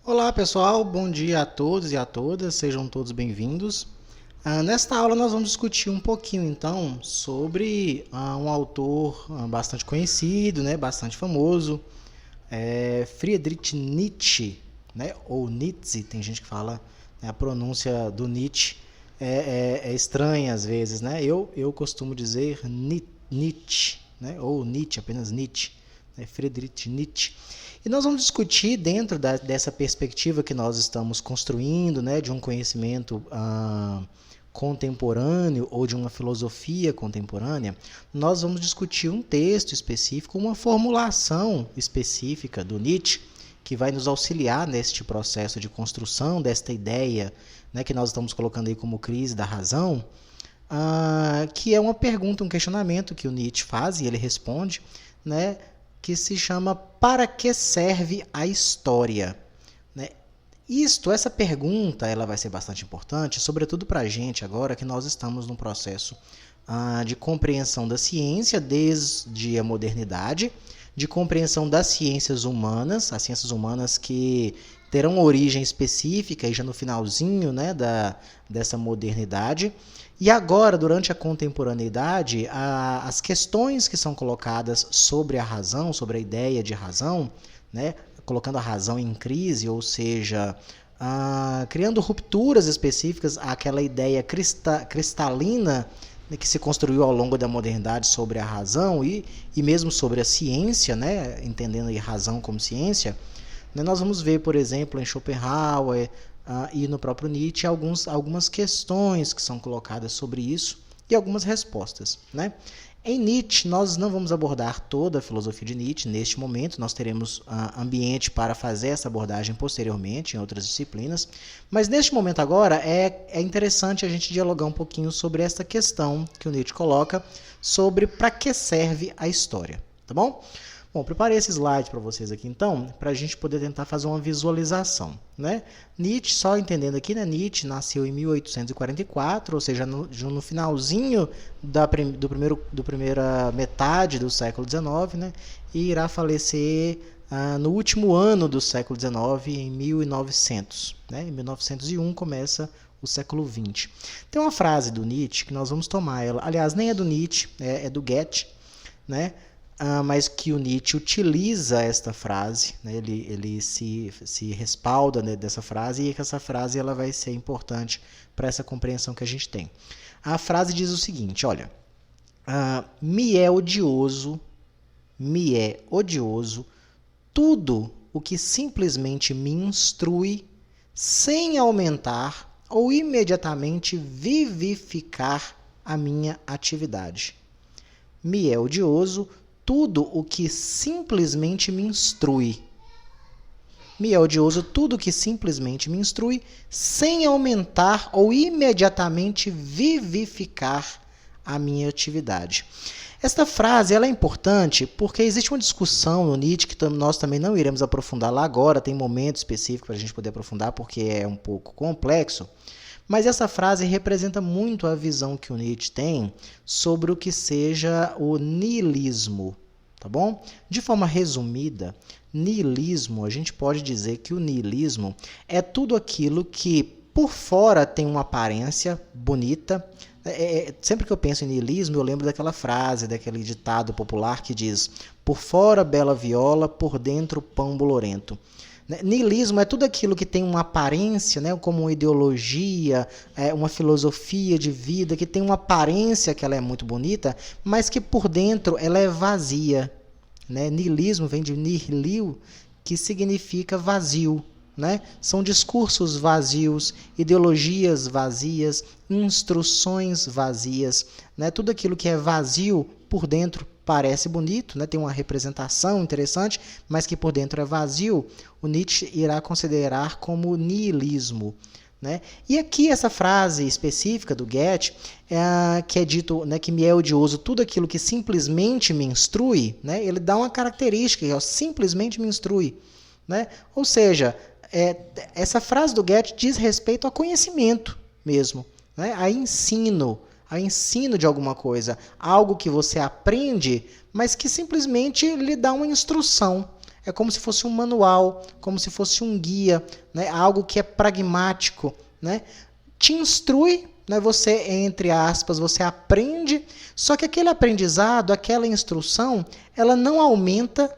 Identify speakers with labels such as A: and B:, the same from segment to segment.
A: Olá pessoal, bom dia a todos e a todas, sejam todos bem-vindos. Nesta aula nós vamos discutir um pouquinho então sobre um autor bastante conhecido, bastante famoso, Friedrich Nietzsche, ou Nietzsche, tem gente que fala, a pronúncia do Nietzsche é estranha às vezes, eu costumo dizer Nietzsche, ou Nietzsche, apenas Nietzsche, Friedrich Nietzsche. E nós vamos discutir dentro dessa perspectiva que nós estamos construindo, de um conhecimento contemporâneo ou de uma filosofia contemporânea, nós vamos discutir um texto específico, uma formulação específica do Nietzsche, que vai nos auxiliar neste processo de construção desta ideia, que nós estamos colocando aí como crise da razão, que é uma pergunta, um questionamento que o Nietzsche faz e ele responde, que se chama "Para que serve a história?" Essa pergunta ela vai ser bastante importante, sobretudo para a gente agora que nós estamos num processo de compreensão da ciência desde a modernidade, de compreensão das ciências humanas, as ciências humanas que terão origem específica e já no finalzinho dessa modernidade. E agora, durante a contemporaneidade, as questões que são colocadas sobre a razão, sobre a ideia de razão, colocando a razão em crise, ou seja, criando rupturas específicas àquela ideia cristalina que se construiu ao longo da modernidade sobre a razão e mesmo sobre a ciência, entendendo a razão como ciência. Nós vamos ver, por exemplo, em Schopenhauer e no próprio Nietzsche algumas questões que são colocadas sobre isso e algumas respostas. Em Nietzsche, nós não vamos abordar toda a filosofia de Nietzsche neste momento, nós teremos ambiente para fazer essa abordagem posteriormente em outras disciplinas, mas neste momento agora é interessante a gente dialogar um pouquinho sobre essa questão que o Nietzsche coloca sobre para que serve a história, tá bom? Bom, preparei esse slide para vocês aqui então, para a gente poder tentar fazer uma visualização. Nietzsche, só entendendo aqui, Nietzsche nasceu em 1844, ou seja, no finalzinho da primeira metade do século XIX, e irá falecer no último ano do século XIX, em 1900. Em 1901 começa o século XX. Tem uma frase do Nietzsche que nós vamos tomar ela, aliás, nem é do Nietzsche, é do Goethe, mas que o Nietzsche utiliza esta frase, ele se respalda dessa frase e que essa frase ela vai ser importante para essa compreensão que a gente tem. A frase diz o seguinte, olha, me é odioso tudo o que simplesmente me instrui sem aumentar ou imediatamente vivificar a minha atividade. Me é odioso tudo o que simplesmente me instrui. Me é odioso tudo o que simplesmente me instrui, sem aumentar ou imediatamente vivificar a minha atividade. Esta frase ela é importante porque existe uma discussão no Nietzsche que nós também não iremos aprofundar lá agora, tem momento específico para a gente poder aprofundar porque é um pouco complexo. Mas essa frase representa muito a visão que o Nietzsche tem sobre o que seja o niilismo, tá bom? De forma resumida, niilismo, a gente pode dizer que o niilismo é tudo aquilo que por fora tem uma aparência bonita. Sempre que eu penso em niilismo, eu lembro daquela frase, daquele ditado popular que diz: por fora bela viola, por dentro pão bolorento. Niilismo é tudo aquilo que tem uma aparência, como uma ideologia, uma filosofia de vida, que tem uma aparência que ela é muito bonita, mas que por dentro ela é vazia. Niilismo vem de nihil, que significa vazio. São discursos vazios, ideologias vazias, instruções vazias. Tudo aquilo que é vazio por dentro parece bonito, tem uma representação interessante, mas que por dentro é vazio, o Nietzsche irá considerar como niilismo. E aqui essa frase específica do Goethe, que é dito que me é odioso tudo aquilo que simplesmente me instrui, ele dá uma característica, que é simplesmente me instrui. Ou seja, essa frase do Goethe diz respeito a conhecimento mesmo, a ensino de alguma coisa, algo que você aprende, mas que simplesmente lhe dá uma instrução. É como se fosse um manual, como se fosse um guia, né? Algo que é pragmático, né? Te instrui, né? Você, entre aspas, você aprende, só que aquele aprendizado, aquela instrução, ela não aumenta,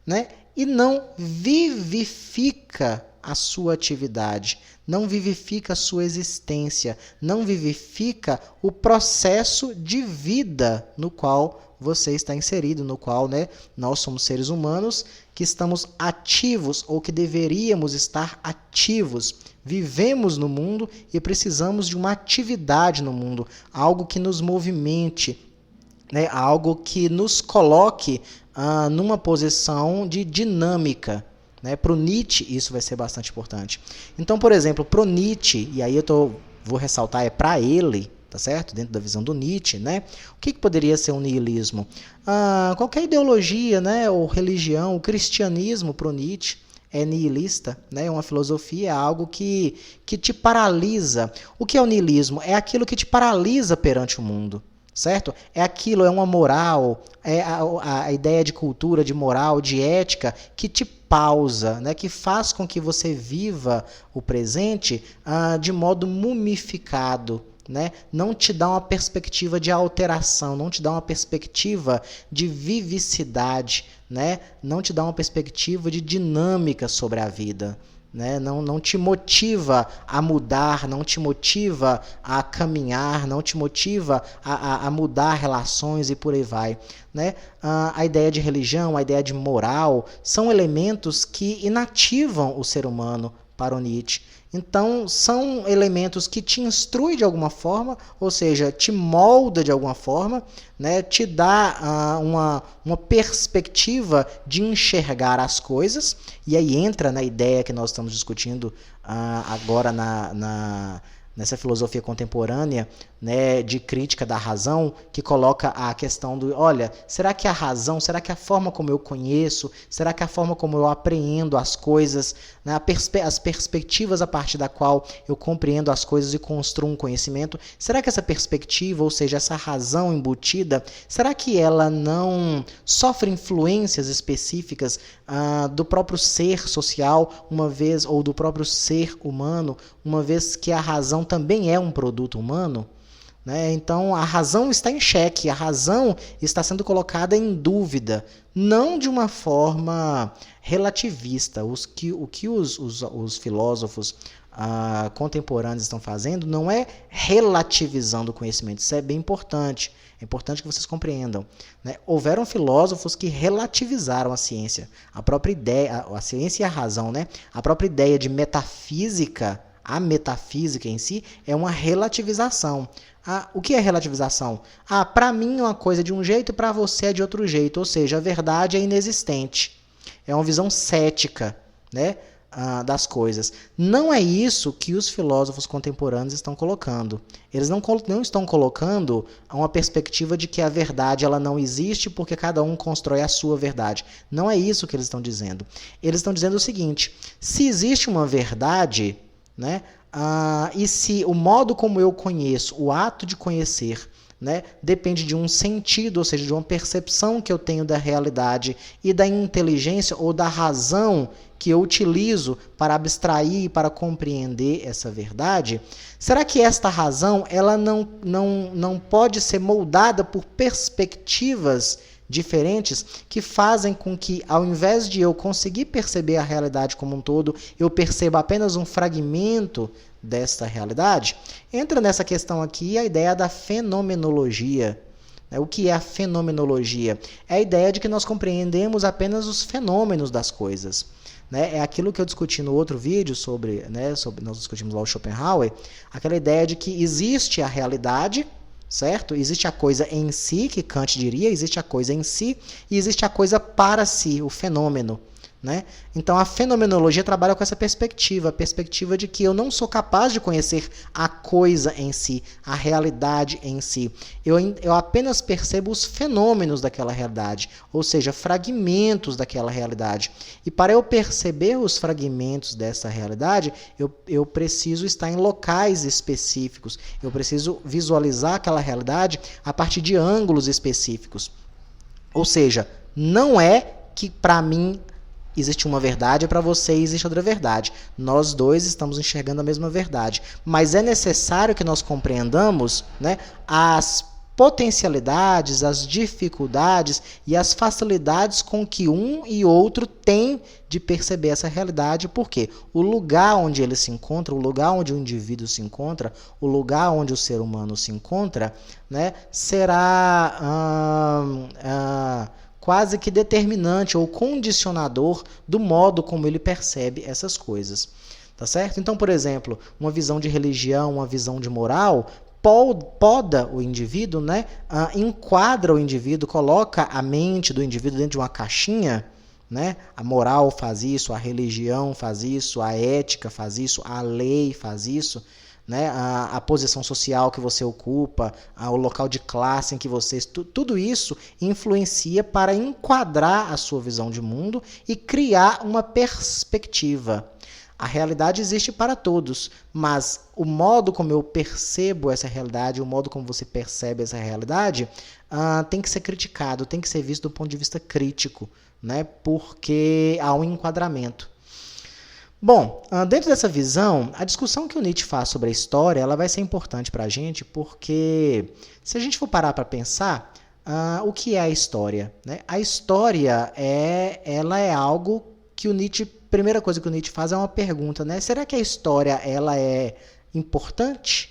A: né? E não vivifica a sua atividade, não vivifica a sua existência, não vivifica o processo de vida no qual você está inserido, no qual, né, nós somos seres humanos que estamos ativos ou que deveríamos estar ativos. Vivemos no mundo e precisamos de uma atividade no mundo, algo que nos movimente, né, algo que nos coloque numa posição de dinâmica. Né? Para o Nietzsche, isso vai ser bastante importante. Então, por exemplo, para o Nietzsche, e aí vou ressaltar, é para ele, tá certo? Dentro da visão do Nietzsche, né? O que poderia ser um niilismo? Qualquer ideologia, né, ou religião, o cristianismo para o Nietzsche é nihilista, né? É uma filosofia, é algo que te paralisa. O que é o niilismo? É aquilo que te paralisa perante o mundo. Certo? É aquilo, é uma moral, é a ideia de cultura, de moral, de ética, que te pausa, né? Que faz com que você viva o presente de modo mumificado. Né? Não te dá uma perspectiva de alteração, não te dá uma perspectiva de vivicidade, né? Não te dá uma perspectiva de dinâmica sobre a vida. Né? Não te motiva a mudar, não te motiva a caminhar, não te motiva a mudar relações e por aí vai. Né? A ideia de religião, a ideia de moral, são elementos que inativam o ser humano para o Nietzsche. Então, são elementos que te instruem de alguma forma, ou seja, te molda de alguma forma, né? Te dá uma perspectiva de enxergar as coisas, e aí entra na ideia que nós estamos discutindo agora nessa filosofia contemporânea, né, de crítica da razão, que coloca a questão do, olha, será que a razão, será que a forma como eu conheço, será que a forma como eu apreendo as coisas, né, as perspectivas a partir da qual eu compreendo as coisas e construo um conhecimento, será que essa perspectiva, ou seja, essa razão embutida, será que ela não sofre influências específicas do próprio ser social, uma vez, ou do próprio ser humano, uma vez que a razão também é um produto humano? Né? Então, a razão está em xeque, a razão está sendo colocada em dúvida, não de uma forma relativista. O que os filósofos contemporâneos estão fazendo não é relativizando o conhecimento, isso é bem importante. É importante que vocês compreendam. Né? Houveram filósofos que relativizaram a ciência, a própria ideia, a ciência e a razão, né? A própria ideia de metafísica, a metafísica em si, é uma relativização. O que é relativização? Para mim uma coisa é de um jeito, para você é de outro jeito. Ou seja, a verdade é inexistente. É uma visão cética, né, das coisas. Não é isso que os filósofos contemporâneos estão colocando. Eles não estão colocando uma perspectiva de que a verdade ela não existe porque cada um constrói a sua verdade. Não é isso que eles estão dizendo. Eles estão dizendo o seguinte: se existe uma verdade, né, e se o modo como eu conheço, o ato de conhecer, né, depende de um sentido, ou seja, de uma percepção que eu tenho da realidade e da inteligência ou da razão que eu utilizo para abstrair e para compreender essa verdade, será que esta razão ela não pode ser moldada por perspectivas diferentes que fazem com que, ao invés de eu conseguir perceber a realidade como um todo, eu perceba apenas um fragmento desta realidade? Entra nessa questão aqui a ideia da fenomenologia. O que é a fenomenologia? É a ideia de que nós compreendemos apenas os fenômenos das coisas. É aquilo que eu discuti no outro vídeo sobre nós discutimos lá o Schopenhauer, aquela ideia de que existe a realidade, certo? Existe a coisa em si, que Kant diria, existe a coisa em si e existe a coisa para si, o fenômeno. Né? Então a fenomenologia trabalha com essa perspectiva, a perspectiva de que eu não sou capaz de conhecer a coisa em si, a realidade em si. Eu apenas percebo os fenômenos daquela realidade, ou seja, fragmentos daquela realidade. E para eu perceber os fragmentos dessa realidade, eu preciso estar em locais específicos, eu preciso visualizar aquela realidade a partir de ângulos específicos. Ou seja, não é que para mim existe uma verdade, para você existe outra verdade. Nós dois estamos enxergando a mesma verdade. Mas é necessário que nós compreendamos, né, as potencialidades, as dificuldades e as facilidades com que um e outro têm de perceber essa realidade, porque o lugar onde ele se encontra, o lugar onde o indivíduo se encontra, o lugar onde o ser humano se encontra, né, será quase que determinante ou condicionador do modo como ele percebe essas coisas. Tá certo? Então, por exemplo, uma visão de religião, uma visão de moral, poda o indivíduo, né? Enquadra o indivíduo, coloca a mente do indivíduo dentro de uma caixinha, né? A moral faz isso, a religião faz isso, a ética faz isso, a lei faz isso, né? A posição social que você ocupa, o local de classe em que você... Tudo isso influencia para enquadrar a sua visão de mundo e criar uma perspectiva. A realidade existe para todos, mas o modo como eu percebo essa realidade, o modo como você percebe essa realidade, tem que ser criticado, tem que ser visto do ponto de vista crítico, né? Porque há um enquadramento. Bom, dentro dessa visão, a discussão que o Nietzsche faz sobre a história, ela vai ser importante para a gente, porque se a gente for parar para pensar, o que é a história, né? A história ela é algo que o Nietzsche... Primeira coisa que o Nietzsche faz é uma pergunta, né? Será que a história ela é importante?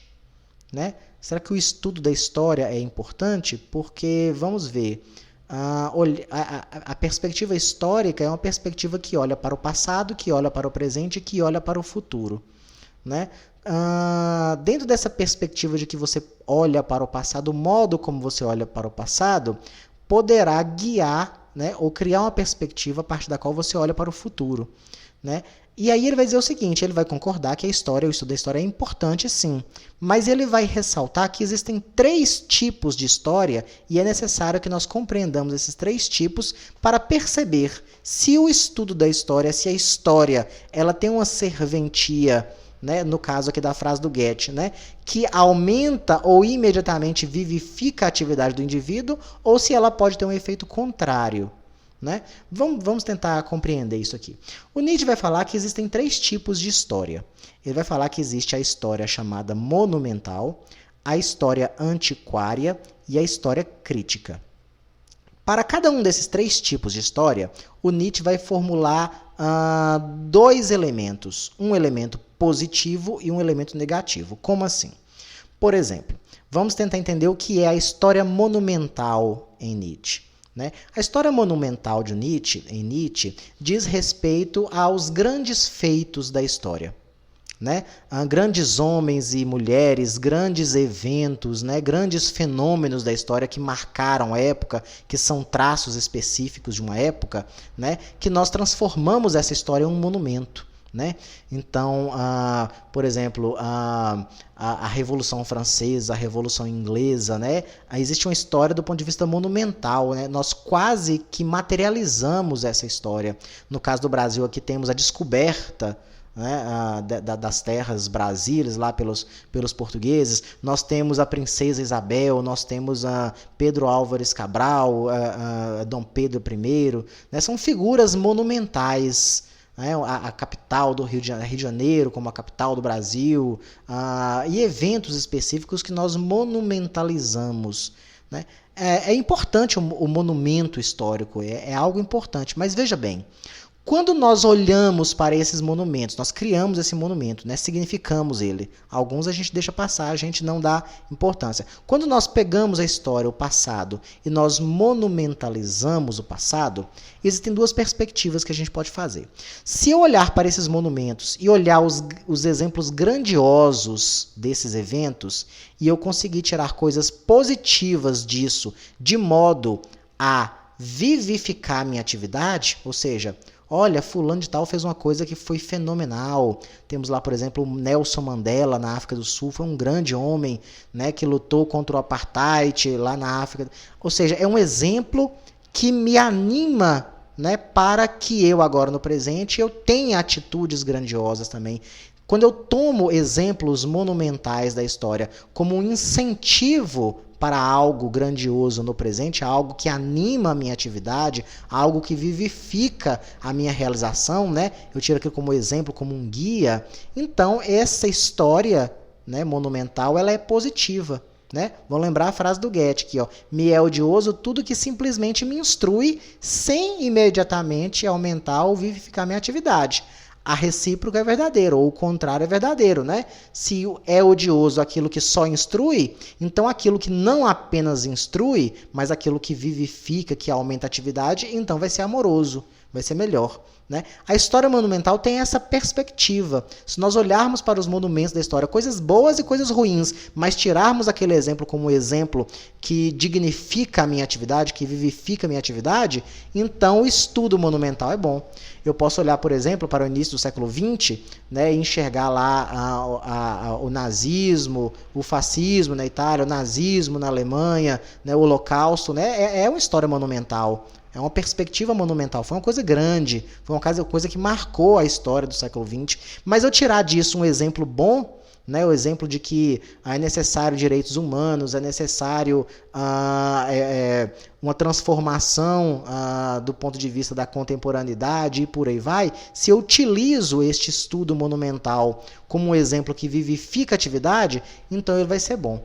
A: Né? Será que o estudo da história é importante? Porque, vamos ver, a perspectiva histórica é uma perspectiva que olha para o passado, que olha para o presente e que olha para o futuro. Né? Dentro dessa perspectiva de que você olha para o passado, o modo como você olha para o passado poderá guiar, né, ou criar uma perspectiva a partir da qual você olha para o futuro. Né? E aí ele vai dizer o seguinte, ele vai concordar que a história, o estudo da história é importante sim, mas ele vai ressaltar que existem 3 tipos de história e é necessário que nós compreendamos esses 3 tipos para perceber se o estudo da história, se a história ela tem uma serventia, né, no caso aqui da frase do Goethe, né, que aumenta ou imediatamente vivifica a atividade do indivíduo, ou se ela pode ter um efeito contrário. Né? Vamos tentar compreender isso aqui. O Nietzsche vai falar que existem 3 tipos de história. Ele vai falar que existe a história chamada monumental, a história antiquária e a história crítica. Para cada um desses 3 tipos de história, o Nietzsche vai formular 2 elementos, um elemento positivo e um elemento negativo. Como assim? Por exemplo, vamos tentar entender o que é a história monumental em Nietzsche. Né? A história monumental de Nietzsche, em Nietzsche, diz respeito aos grandes feitos da história. Né? Grandes homens e mulheres, grandes eventos, né? Grandes fenômenos da história que marcaram a época, que são traços específicos de uma época, né? Que nós transformamos essa história em um monumento. Né? Então, por exemplo, a Revolução Francesa, a Revolução Inglesa, né? Existe uma história do ponto de vista monumental. Né? Nós quase que materializamos essa história. No caso do Brasil, aqui temos a descoberta, né, das terras brasileiras lá pelos portugueses. Nós temos a Princesa Isabel, nós temos a Pedro Álvares Cabral, Dom Pedro I. Né? São figuras monumentais. A capital do Rio de Janeiro como a capital do Brasil, e eventos específicos que nós monumentalizamos. Né? É importante o monumento histórico, é algo importante, mas veja bem, quando nós olhamos para esses monumentos, nós criamos esse monumento, né? Significamos ele. Alguns a gente deixa passar, a gente não dá importância. Quando nós pegamos a história, o passado, e nós monumentalizamos o passado, existem 2 perspectivas que a gente pode fazer. Se eu olhar para esses monumentos e olhar os exemplos grandiosos desses eventos, e eu conseguir tirar coisas positivas disso, de modo a vivificar minha atividade, ou seja, olha, fulano de tal fez uma coisa que foi fenomenal. Temos lá, por exemplo, o Nelson Mandela, na África do Sul, foi um grande homem, né, que lutou contra o apartheid lá na África. Ou seja, é um exemplo que me anima, né, para que eu agora no presente eu tenha atitudes grandiosas também. Quando eu tomo exemplos monumentais da história como um incentivo para algo grandioso no presente, algo que anima a minha atividade, algo que vivifica a minha realização, né? Eu tiro aqui como exemplo, como um guia. Então, essa história, né, monumental, ela é positiva. Né? Vamos lembrar a frase do Goethe aqui, ó. Me é odioso tudo que simplesmente me instrui sem imediatamente aumentar ou vivificar minha atividade. A recíproca é verdadeira, ou o contrário é verdadeiro, né? Se é odioso aquilo que só instrui, então aquilo que não apenas instrui, mas aquilo que vivifica, que aumenta a atividade, então vai ser amoroso, vai ser melhor. Né? A história monumental tem essa perspectiva. Se nós olharmos para os monumentos da história, coisas boas e coisas ruins, mas tirarmos aquele exemplo como exemplo que dignifica a minha atividade, que vivifica a minha atividade, então o estudo monumental é bom. Eu posso olhar, por exemplo, para o início do século XX, né, e enxergar lá o nazismo, o fascismo na Itália, o nazismo na Alemanha, né, o Holocausto. Né, é uma história monumental. É uma perspectiva monumental, foi uma coisa grande, foi uma coisa que marcou a história do século XX. Mas eu tirar disso um exemplo bom, né, o exemplo de que é necessário direitos humanos, é necessário uma transformação do ponto de vista da contemporaneidade e por aí vai, se eu utilizo este estudo monumental como um exemplo que vivifica a atividade, então ele vai ser bom.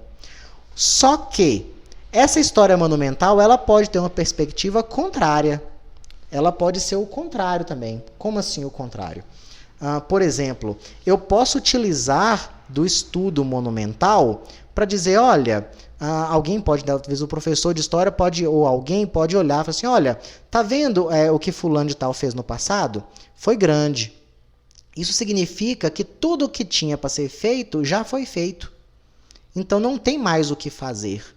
A: Só que essa história monumental, ela pode ter uma perspectiva contrária. Ela pode ser o contrário também. Como assim o contrário? Por exemplo, eu posso utilizar do estudo monumental para dizer, olha, alguém pode, talvez o professor de história pode, ou alguém pode olhar e falar assim, olha, tá vendo o que fulano de tal fez no passado? Foi grande. Isso significa que tudo o que tinha para ser feito já foi feito. Então não tem mais o que fazer.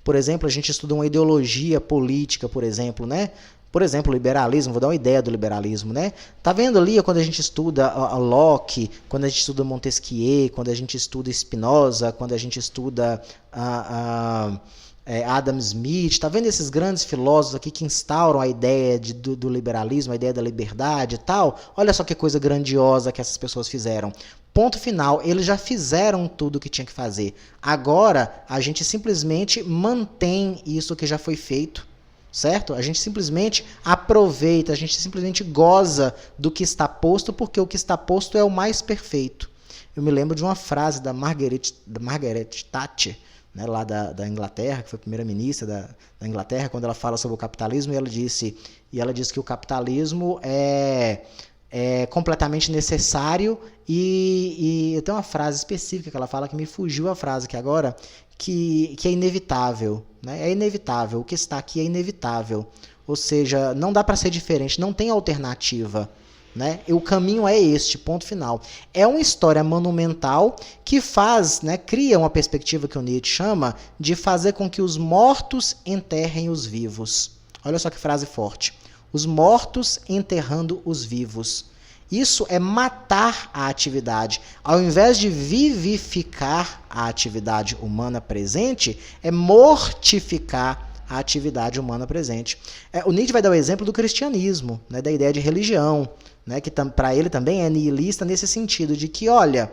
A: Por exemplo, a gente estuda uma ideologia política, por exemplo, né? Por exemplo, o liberalismo, vou dar uma ideia do liberalismo, né? Tá vendo ali quando a gente estuda Locke, quando a gente estuda Montesquieu, quando a gente estuda Spinoza, quando a gente estuda Adam Smith, tá vendo esses grandes filósofos aqui que instauram a ideia do liberalismo, a ideia da liberdade e tal? Olha só que coisa grandiosa que essas pessoas fizeram. Ponto final, eles já fizeram tudo o que tinha que fazer. Agora, a gente simplesmente mantém isso que já foi feito, certo? A gente simplesmente aproveita, a gente simplesmente goza do que está posto, porque o que está posto é o mais perfeito. Eu me lembro de uma frase da Margaret Thatcher, né, lá da Inglaterra, que foi a primeira-ministra da Inglaterra, quando ela fala sobre o capitalismo, e ela disse que o capitalismo é completamente necessário e tem uma frase específica que ela fala que me fugiu a frase aqui agora, que é inevitável, né? É inevitável, o que está aqui é inevitável, ou seja, não dá para ser diferente, não tem alternativa, né? E o caminho é este, ponto final. É uma história monumental que faz, né, cria uma perspectiva que o Nietzsche chama de fazer com que os mortos enterrem os vivos. Olha só que frase forte. Os mortos enterrando os vivos. Isso é matar a atividade. Ao invés de vivificar a atividade humana presente, é mortificar a atividade humana presente. O Nietzsche vai dar o exemplo do cristianismo, né, da ideia de religião, né, que para ele também é nihilista nesse sentido de que, olha,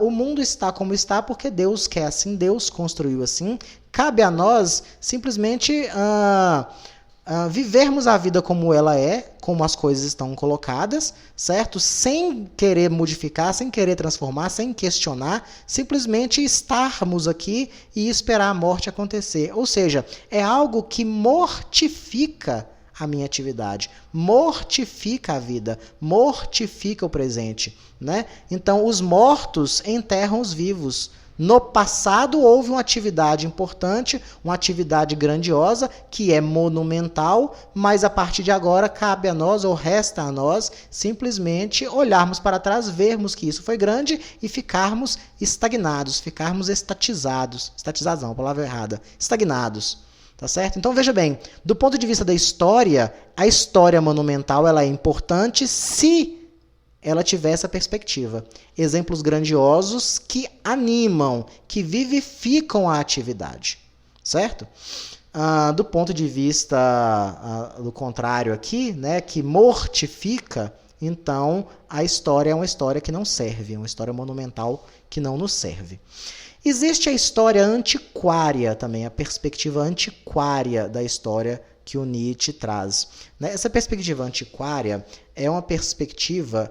A: o mundo está como está porque Deus quer assim, Deus construiu assim, cabe a nós simplesmente vivermos a vida como ela é, como as coisas estão colocadas, certo? Sem querer modificar, sem querer transformar, sem questionar, simplesmente estarmos aqui e esperar a morte acontecer. Ou seja, é algo que mortifica a minha atividade, mortifica a vida, mortifica o presente, né? Então, os mortos enterram os vivos. No passado houve uma atividade importante, uma atividade grandiosa, que é monumental, mas a partir de agora cabe a nós, ou resta a nós, simplesmente olharmos para trás, vermos que isso foi grande e ficarmos estagnados, ficarmos estatizados não, a palavra errada, estagnados. Tá certo? Então veja bem, do ponto de vista da história, a história monumental ela é importante se ela tiver essa perspectiva. Exemplos grandiosos que animam, que vivificam a atividade. Certo? Do ponto de vista do contrário aqui, né, que mortifica, então a história é uma história que não serve, é uma história monumental que não nos serve. Existe a história antiquária também, a perspectiva antiquária da história que o Nietzsche traz. Essa perspectiva antiquária é uma perspectiva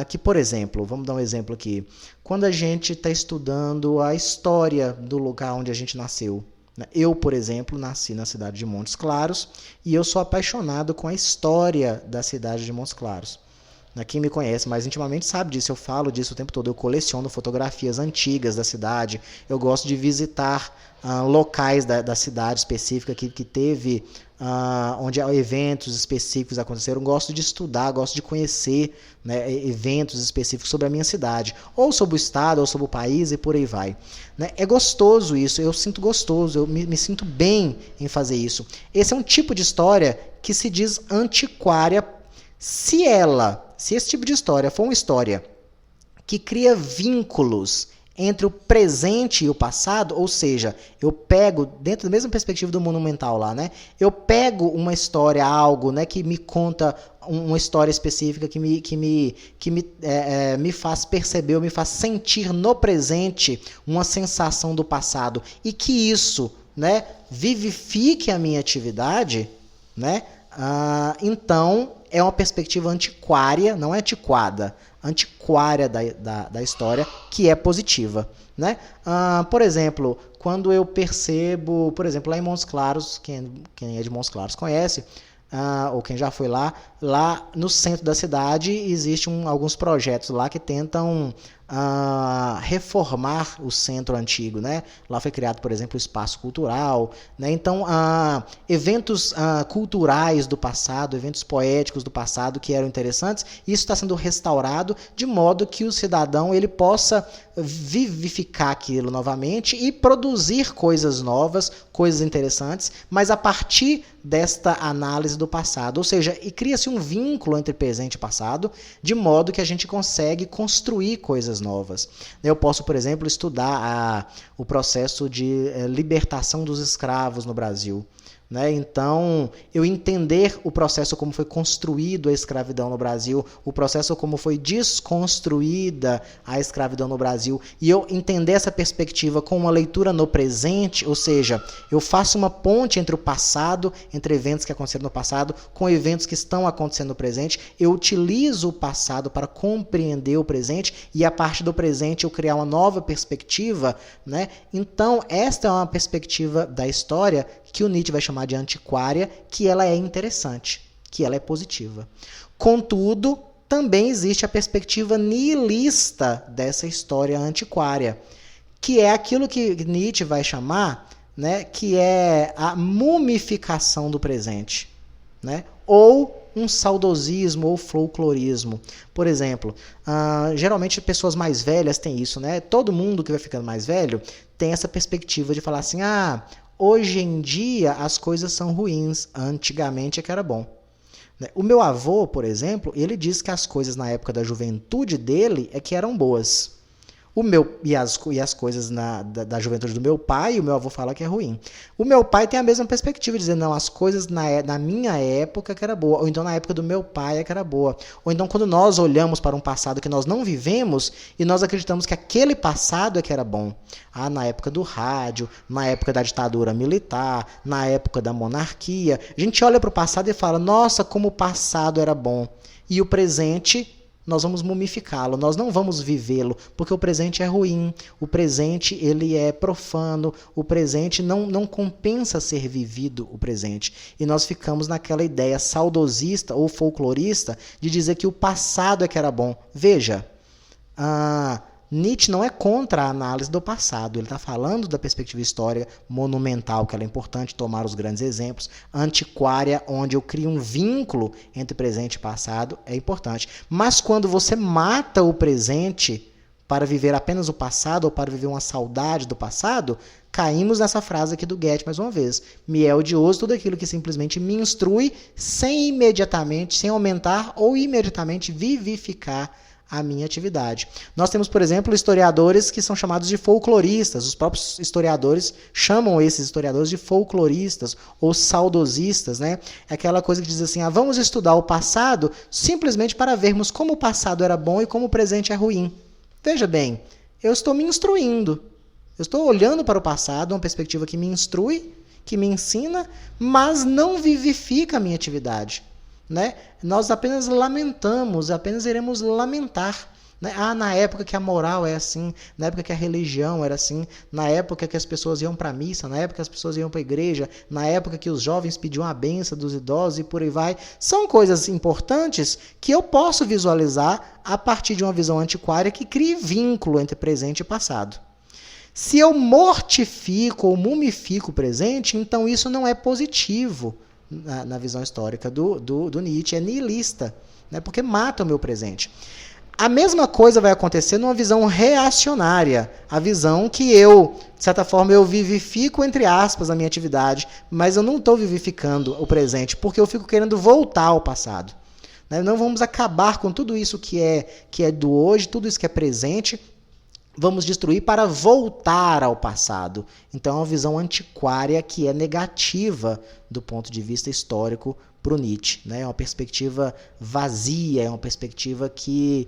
A: que, por exemplo, vamos dar um exemplo aqui, quando a gente está estudando a história do lugar onde a gente nasceu. Eu, por exemplo, nasci na cidade de Montes Claros e eu sou apaixonado com a história da cidade de Montes Claros. Quem me conhece mais intimamente sabe disso, eu falo disso o tempo todo, eu coleciono fotografias antigas da cidade, eu gosto de visitar locais da cidade específica que teve, onde eventos específicos aconteceram, gosto de estudar, gosto de conhecer, né, eventos específicos sobre a minha cidade, ou sobre o estado, ou sobre o país e por aí vai. É gostoso isso, eu sinto gostoso, eu me sinto bem em fazer isso. Esse é um tipo de história que se diz antiquária. Se esse tipo de história for uma história que cria vínculos entre o presente e o passado, ou seja, eu pego, dentro da mesma perspectiva do monumental lá, né? Eu pego uma história, algo, né, que me conta uma história específica que me faz perceber, ou me faz sentir no presente uma sensação do passado, e que isso, né, vivifique a minha atividade, né? Então, é uma perspectiva antiquária, não é antiquada, antiquária da história, que é positiva. Né? Por exemplo, quando eu percebo, por exemplo, lá em Montes Claros, quem é de Montes Claros conhece, ou quem já foi lá no centro da cidade existem alguns projetos lá que tentam reformar o centro antigo, né? Lá foi criado, por exemplo, o espaço cultural, né? Então, eventos culturais do passado, eventos poéticos do passado que eram interessantes, isso está sendo restaurado de modo que o cidadão ele possa vivificar aquilo novamente e produzir coisas novas, coisas interessantes, mas a partir desta análise do passado, ou seja, e cria-se um vínculo entre presente e passado, de modo que a gente consegue construir coisas novas. Eu posso, por exemplo, estudar o processo de libertação dos escravos no Brasil. Né? Então, eu entender o processo como foi construído a escravidão no Brasil, o processo como foi desconstruída a escravidão no Brasil, e eu entender essa perspectiva com uma leitura no presente, ou seja, eu faço uma ponte entre o passado, entre eventos que aconteceram no passado, com eventos que estão acontecendo no presente, eu utilizo o passado para compreender o presente, e a partir do presente eu criar uma nova perspectiva, né? Então, esta é uma perspectiva da história que o Nietzsche vai chamar de antiquária, que ela é interessante, que ela é positiva. Contudo, também existe a perspectiva nihilista dessa história antiquária, que é aquilo que Nietzsche vai chamar, né, que é a mumificação do presente, né, ou um saudosismo ou folclorismo. Por exemplo, geralmente pessoas mais velhas têm isso, né? Todo mundo que vai ficando mais velho tem essa perspectiva de falar assim, hoje em dia as coisas são ruins, antigamente é que era bom. O meu avô, por exemplo, ele diz que as coisas na época da juventude dele é que eram boas. E as coisas da juventude do meu pai, o meu avô fala que é ruim. O meu pai tem a mesma perspectiva, dizendo, não, as coisas na minha época que era boa, ou então na época do meu pai é que era boa. Ou então quando nós olhamos para um passado que nós não vivemos e nós acreditamos que aquele passado é que era bom. Na época do rádio, na época da ditadura militar, na época da monarquia. A gente olha para o passado e fala, nossa, como o passado era bom. E o presente, nós vamos mumificá-lo, nós não vamos vivê-lo, porque o presente é ruim, o presente ele é profano, o presente não compensa ser vivido o presente. E nós ficamos naquela ideia saudosista ou folclorista de dizer que o passado é que era bom. Veja, Nietzsche não é contra a análise do passado, ele está falando da perspectiva histórica monumental, que ela é importante tomar os grandes exemplos, antiquária, onde eu crio um vínculo entre presente e passado, é importante. Mas quando você mata o presente para viver apenas o passado, ou para viver uma saudade do passado, caímos nessa frase aqui do Goethe mais uma vez. Me é odioso tudo aquilo que simplesmente me instrui, sem aumentar ou imediatamente vivificar a minha atividade. Nós temos, por exemplo, historiadores que são chamados de folcloristas. Os próprios historiadores chamam esses historiadores de folcloristas ou saudosistas, né? É aquela coisa que diz assim, vamos estudar o passado simplesmente para vermos como o passado era bom e como o presente é ruim. Veja bem, eu estou me instruindo. Eu estou olhando para o passado, uma perspectiva que me instrui, que me ensina, mas não vivifica a minha atividade. Né? Nós apenas lamentamos, apenas iremos lamentar. Né? Na época que a moral é assim, na época que a religião era assim, na época que as pessoas iam para a missa, na época que as pessoas iam para a igreja, na época que os jovens pediam a bênção dos idosos e por aí vai. São coisas importantes que eu posso visualizar a partir de uma visão antiquária que crie vínculo entre presente e passado. Se eu mortifico ou mumifico o presente, então isso não é positivo na visão histórica do Nietzsche, é nihilista, né? Porque mata o meu presente. A mesma coisa vai acontecer numa visão reacionária, a visão que eu, de certa forma, eu vivifico, entre aspas, a minha atividade, mas eu não estou vivificando o presente, porque eu fico querendo voltar ao passado. Né? Não vamos acabar com tudo isso que é do hoje, tudo isso que é presente, vamos destruir para voltar ao passado. Então é uma visão antiquária que é negativa do ponto de vista histórico para o Nietzsche. Né? É uma perspectiva vazia, é uma perspectiva que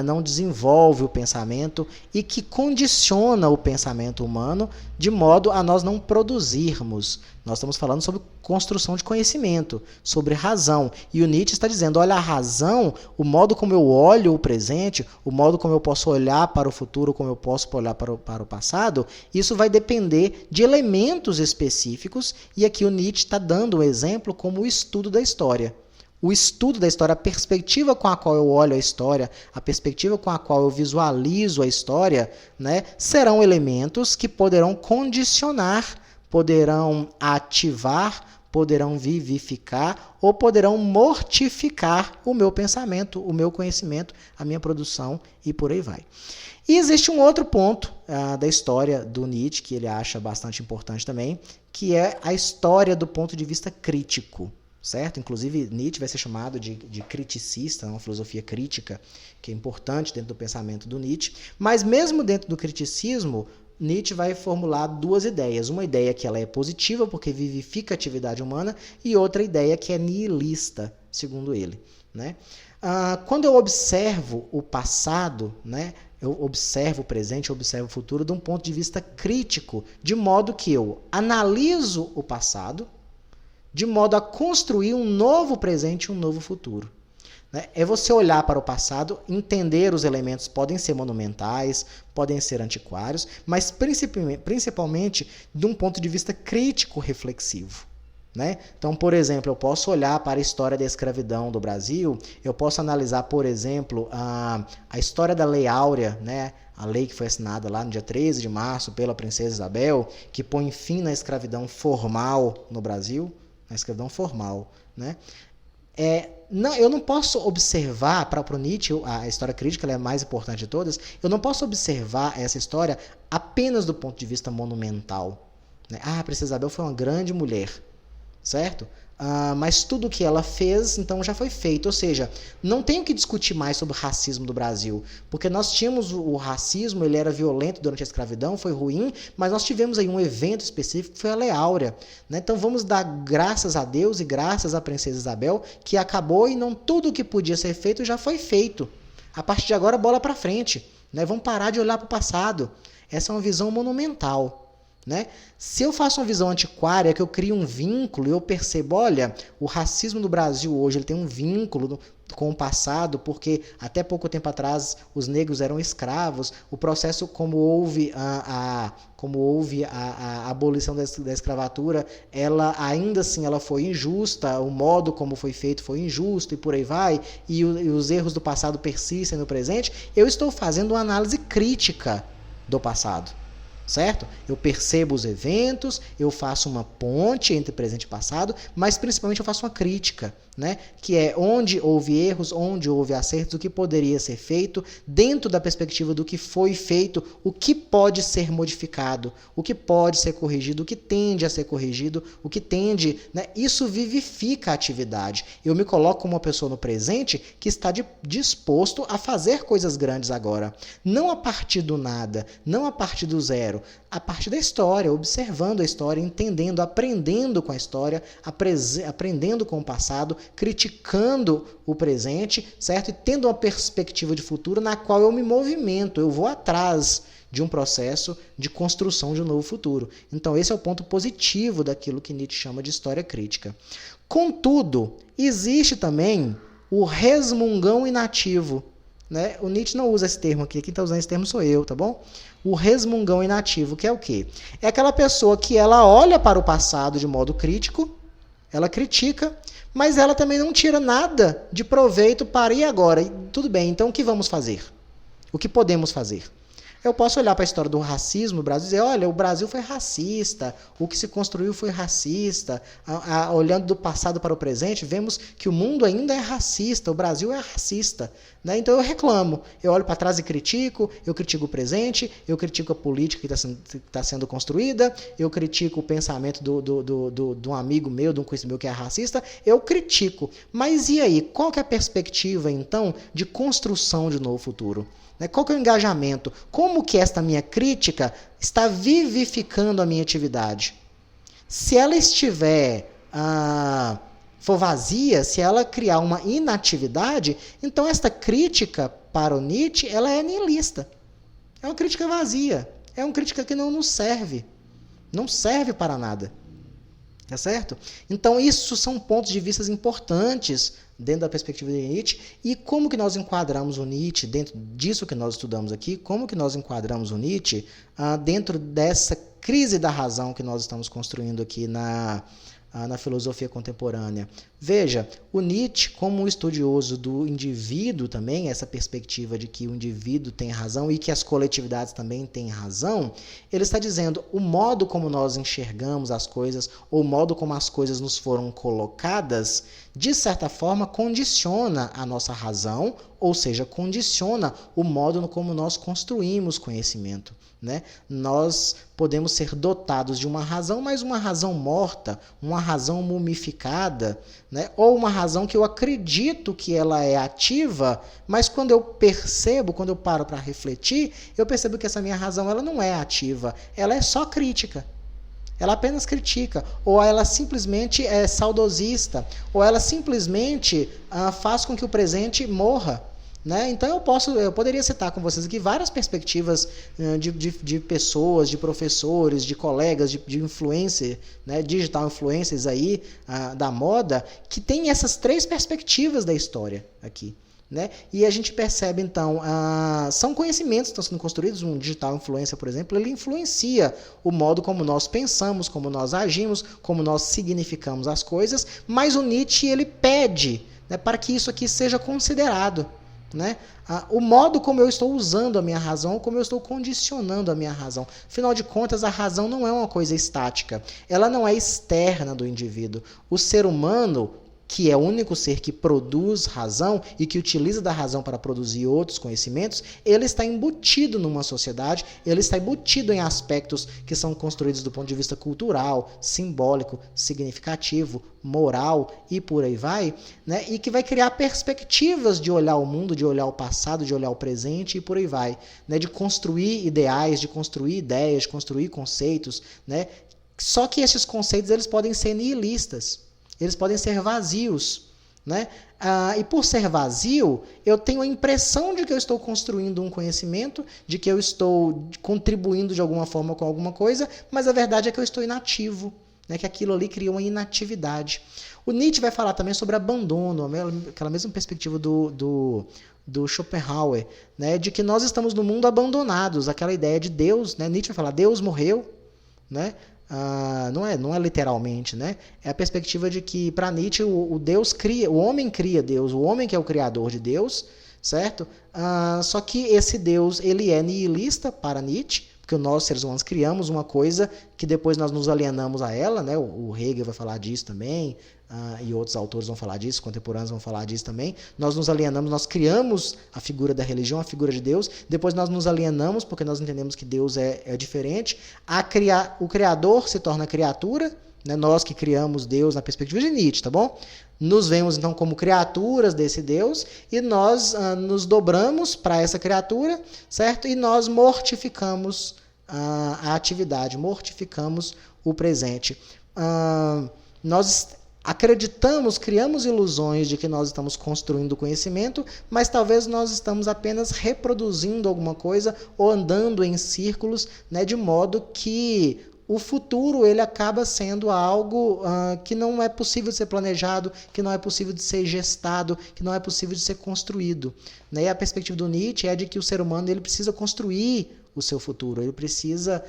A: não desenvolve o pensamento e que condiciona o pensamento humano de modo a nós não produzirmos. Nós estamos falando sobre construção de conhecimento, sobre razão. E o Nietzsche está dizendo, olha, a razão, o modo como eu olho o presente, o modo como eu posso olhar para o futuro, como eu posso olhar para o passado, isso vai depender de elementos específicos. E aqui o Nietzsche está dando o exemplo como o estudo da história. O estudo da história, a perspectiva com a qual eu olho a história, a perspectiva com a qual eu visualizo a história, né, serão elementos que poderão condicionar, poderão ativar, poderão vivificar ou poderão mortificar o meu pensamento, o meu conhecimento, a minha produção e por aí vai. E existe um outro ponto da história do Nietzsche, que ele acha bastante importante também, que é a história do ponto de vista crítico. Certo? Inclusive, Nietzsche vai ser chamado de criticista, uma filosofia crítica, que é importante dentro do pensamento do Nietzsche. Mas mesmo dentro do criticismo, Nietzsche vai formular duas ideias. Uma ideia que ela é positiva, porque vivifica a atividade humana, e outra ideia que é nihilista, segundo ele. Né? Quando eu observo o passado, né, eu observo o presente, eu observo o futuro de um ponto de vista crítico, de modo que eu analiso o passado, de modo a construir um novo presente e um novo futuro. É você olhar para o passado, entender os elementos, podem ser monumentais, podem ser antiquários, mas principalmente de um ponto de vista crítico reflexivo. Né? Então, por exemplo, eu posso olhar para a história da escravidão do Brasil, eu posso analisar, por exemplo, a história da Lei Áurea, né? A lei que foi assinada lá no dia 13 de março pela princesa Isabel, que põe fim na escravidão formal no Brasil, na escravidão formal. Né? Eu não posso observar, para o Nietzsche, a história crítica ela é a mais importante de todas, eu não posso observar essa história apenas do ponto de vista monumental. Né? A princesa Isabel foi uma grande mulher, certo? Mas tudo o que ela fez, então, já foi feito. Ou seja, não tenho que discutir mais sobre o racismo do Brasil, porque nós tínhamos o racismo, ele era violento durante a escravidão, foi ruim, mas nós tivemos aí um evento específico que foi a Lei Áurea. Né? Então vamos dar graças a Deus e graças à princesa Isabel, que acabou e não tudo o que podia ser feito já foi feito. A partir de agora, bola para frente. Né? Vamos parar de olhar para o passado. Essa é uma visão monumental. Né? Se eu faço uma visão antiquária, que eu crio um vínculo e eu percebo, olha, o racismo do Brasil hoje ele tem um vínculo com o passado, porque até pouco tempo atrás os negros eram escravos, o processo como houve a abolição da escravatura, ela ainda assim ela foi injusta, o modo como foi feito foi injusto e por aí vai, e os erros do passado persistem no presente, eu estou fazendo uma análise crítica do passado. Certo? Eu percebo os eventos, eu faço uma ponte entre presente e passado, mas principalmente eu faço uma crítica, né? Que é onde houve erros, onde houve acertos, o que poderia ser feito, dentro da perspectiva do que foi feito, o que pode ser modificado, o que pode ser corrigido, o que tende a ser corrigido, o que tende... Né? Isso vivifica a atividade. Eu me coloco como uma pessoa no presente que está disposto a fazer coisas grandes agora. Não a partir do nada, não a partir do zero. a partir da história, observando a história, entendendo, aprendendo com a história, aprendendo com o passado, criticando o presente, certo? E tendo uma perspectiva de futuro na qual eu me movimento, eu vou atrás de um processo de construção de um novo futuro. Então, esse é o ponto positivo daquilo que Nietzsche chama de história crítica. Contudo, existe também o resmungão inativo, né? O Nietzsche não usa esse termo aqui, quem está usando esse termo sou eu, tá bom? O resmungão inativo, que é o quê? É aquela pessoa que ela olha para o passado de modo crítico, ela critica, mas ela também não tira nada de proveito para e agora. E tudo bem, então o que vamos fazer? O que podemos fazer? Eu posso olhar para a história do racismo no Brasil e dizer, olha, o Brasil foi racista, o que se construiu foi racista. Olhando do passado para o presente, vemos que o mundo ainda é racista, o Brasil é racista. Né? Então eu reclamo, eu olho para trás e critico, eu critico o presente, eu critico a política que está sendo construída, eu critico o pensamento de um amigo meu, de um conhecido meu que é racista, eu critico. Mas e aí, qual que é a perspectiva, então, de construção de um novo futuro? Qual que é o engajamento? Como que esta minha crítica está vivificando a minha atividade? Se ela estiver for vazia, se ela criar uma inatividade, então esta crítica para o Nietzsche ela é nihilista. É uma crítica vazia. É uma crítica que não nos serve. Não serve para nada. Tá certo? Então, isso são pontos de vista importantes dentro da perspectiva de Nietzsche. E como que nós enquadramos o Nietzsche dentro disso que nós estudamos aqui? Como que nós enquadramos o Nietzsche dentro dessa crise da razão que nós estamos construindo aqui na filosofia contemporânea? Veja, o Nietzsche, como um estudioso do indivíduo também, essa perspectiva de que o indivíduo tem razão e que as coletividades também têm razão, ele está dizendo o modo como nós enxergamos as coisas, ou o modo como as coisas nos foram colocadas, de certa forma condiciona a nossa razão, ou seja, condiciona o modo como nós construímos conhecimento. Né? Nós podemos ser dotados de uma razão, mas uma razão morta, uma razão mumificada, né? Ou uma razão que eu acredito que ela é ativa, mas quando eu percebo, quando eu paro para refletir, eu percebo que essa minha razão ela não é ativa, ela é só crítica. Ela apenas critica, ou ela simplesmente é saudosista, ou ela simplesmente faz com que o presente morra. Né? Então eu poderia citar com vocês aqui várias perspectivas de pessoas, de professores, de colegas, de influencer, né? Digital influencers aí, da moda, que tem essas três perspectivas da história aqui. Né? E a gente percebe, então, são conhecimentos que estão sendo construídos. Um digital influencer, por exemplo, ele influencia o modo como nós pensamos, como nós agimos, como nós significamos as coisas, mas o Nietzsche ele pede, né, para que isso aqui seja considerado. Né? O modo como eu estou usando a minha razão, como eu estou condicionando a minha razão. Afinal de contas, a razão não é uma coisa estática. Ela não é externa do indivíduo. O ser humano, que é o único ser que produz razão e que utiliza da razão para produzir outros conhecimentos, ele está embutido numa sociedade, ele está embutido em aspectos que são construídos do ponto de vista cultural, simbólico, significativo, moral e por aí vai, né? E que vai criar perspectivas de olhar o mundo, de olhar o passado, de olhar o presente e por aí vai, né? De construir ideais, de construir ideias, de construir conceitos, né? Só que esses conceitos eles podem ser nihilistas. Eles podem ser vazios. Né? E por ser vazio, eu tenho a impressão de que eu estou construindo um conhecimento, de que eu estou contribuindo de alguma forma com alguma coisa, mas a verdade é que eu estou inativo, né? Que aquilo ali cria uma inatividade. O Nietzsche vai falar também sobre abandono, aquela mesma perspectiva do Schopenhauer, né? De que nós estamos no mundo abandonados, aquela ideia de Deus, né? Nietzsche vai falar, Deus morreu, né? Não é literalmente, né? É a perspectiva de que para Nietzsche o Deus cria, o homem cria Deus, o homem que é o criador de Deus, certo? Só que esse Deus ele é nihilista para Nietzsche, porque nós seres humanos criamos uma coisa que depois nós nos alienamos a ela, né? O Hegel vai falar disso também. E outros autores vão falar disso, contemporâneos vão falar disso também. Nós nos alienamos, nós criamos a figura da religião, a figura de Deus, depois nós nos alienamos porque nós entendemos que Deus é diferente. O Criador se torna criatura, né? Nós que criamos Deus na perspectiva de Nietzsche, tá bom? Nos vemos então como criaturas desse Deus e nós nos dobramos para essa criatura, certo? E nós mortificamos a atividade, mortificamos o presente. Nós acreditamos, criamos ilusões de que nós estamos construindo conhecimento, mas talvez nós estamos apenas reproduzindo alguma coisa ou andando em círculos, né, de modo que o futuro ele acaba sendo algo que não é possível de ser planejado, que não é possível de ser gestado, que não é possível de ser construído. Né? E a perspectiva do Nietzsche é de que o ser humano ele precisa construir o seu futuro, ele precisa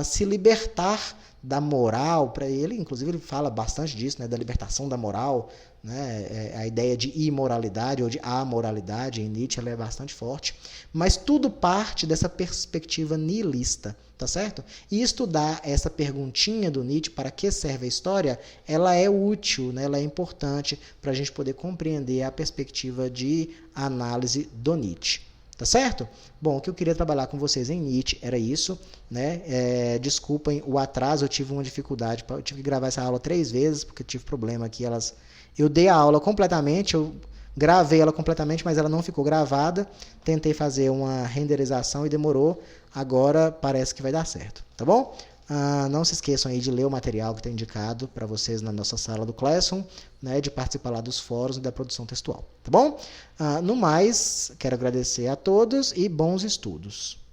A: se libertar da moral. Para ele, inclusive, ele fala bastante disso, né, da libertação da moral, né, a ideia de imoralidade ou de amoralidade em Nietzsche ela é bastante forte, mas tudo parte dessa perspectiva nihilista, tá certo? E estudar essa perguntinha do Nietzsche, para que serve a história, ela é útil, né, ela é importante para a gente poder compreender a perspectiva de análise do Nietzsche. Tá certo? Bom, o que eu queria trabalhar com vocês em Nietzsche era isso, né? Desculpem o atraso, eu tive uma dificuldade, eu tive que gravar essa aula 3 vezes, porque tive problema aqui, eu dei a aula completamente, eu gravei ela completamente, mas ela não ficou gravada, tentei fazer uma renderização e demorou, agora parece que vai dar certo, tá bom? Não se esqueçam aí de ler o material que está indicado para vocês na nossa sala do Classroom, né, de participar lá dos fóruns e da produção textual, tá bom? No mais, quero agradecer a todos e bons estudos.